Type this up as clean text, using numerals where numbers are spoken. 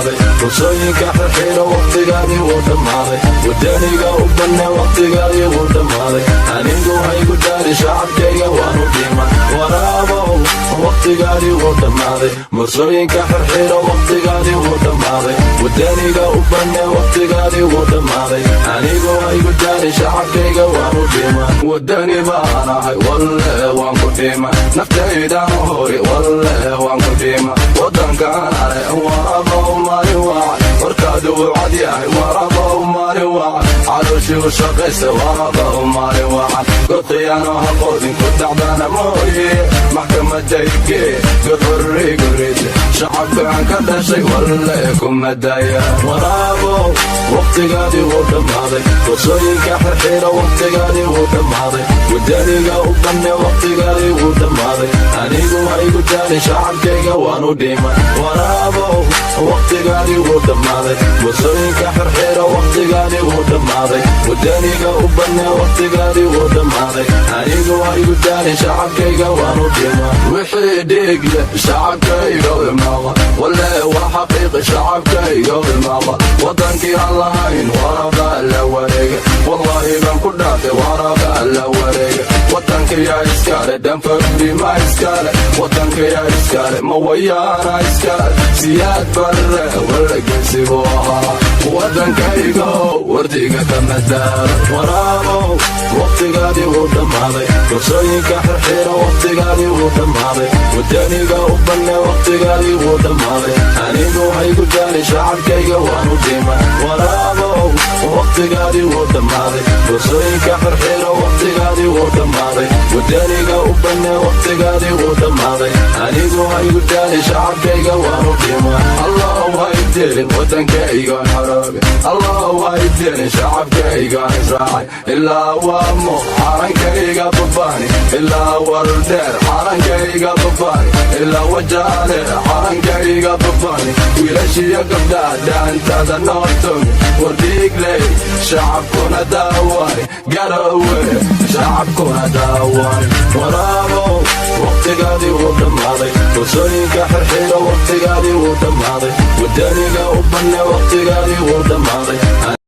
dhammaaday fursooyinka xirxiro waqtigaadii wuu dhammaaday wadaniga u banne waqtigaadii wuu dhammaaday anigu haygu daari shacabkayga waanu dhima waraabow waqtigaadii wuu dhammaaday fursooyinka xirxiro waqtigaadii wuu dhammaaday wadaniga u banne waqtigaadii wuu dhammaaday anigu haygu daari shacabkayga waanu dhima wadani baan ahay walle waan ku dhima naftaydan hori walle waan ku dhima wadankaan ale waraabow maalin wacan warkaadu wuu cad yahay waraabow maalin wacan calooshii u shaqaysta waraabow maalin wacan god khiyaano haqoodin ku dacdana mooye maxkamadayge god horrigurid shacabkaan ka dhashay walle kuma daya waraabow waqtigaadii wuu dhammaaday fursooyinka xirxiro waqtigaadii wuu dhammaaday wadaniga u banne waqtigaadii wuu dhammaaday anigu haygu daari shacabkayga waanu dhima waraabow waqtigaadii wuu dhammaaday fursooyinka xirxiro waqtigaadii wuu dhammaaday wadaniga u banne waqtigaadii wuu dhammaaday anigu haygu daari shacabkayga waanu dhima wixii dhiigle shacabkayga imaama walle waa xaqiiqi shacabkayga imaama wadankii aan lahayn waraba la wareega wallahi baan ku dhaafay waraba la wareega wadankayaa iskale danfagdima iskale wadankayaa iskale mawayaana iskale siyaad barre waragesigu ahaa wadankaygo wardiga kama daaro waraabow waqtigaadii wuu dhammaaday fursooyinka xirxiro waqtigaadii wuu dhammaaday wadaniga u banne waqtigaadii wuu dhammaaday anigu haygu daari shacabkayga waanu dhima waraabow waqtigaadii wuu dhammaaday fursooyinka xirxiro waqtigaadii wuu dhammaaday wadaniga u banne waqtigaadii wuu dhammaaday anigu haygu daari shacabkayga waanu dhima allahu haydelin wadankaygaan xoroobe allahu haydelin shacabkaygaan israacay ilaa waamo xarankayga babaani ilaa wardheer xarankayga babaani ilaa wajaale xarankayga babaani wiilashiyo gabdhaha dhaantada noo togi wardhiigley shacabkuna daawani garowe shacabkuna daawani waraabow waqtigaadii wuu dhammaaday fursooyinka xirxiro waqtigaadii wuu dhammaaday wadaniga u banne waqtigaadii wuu dhammaaday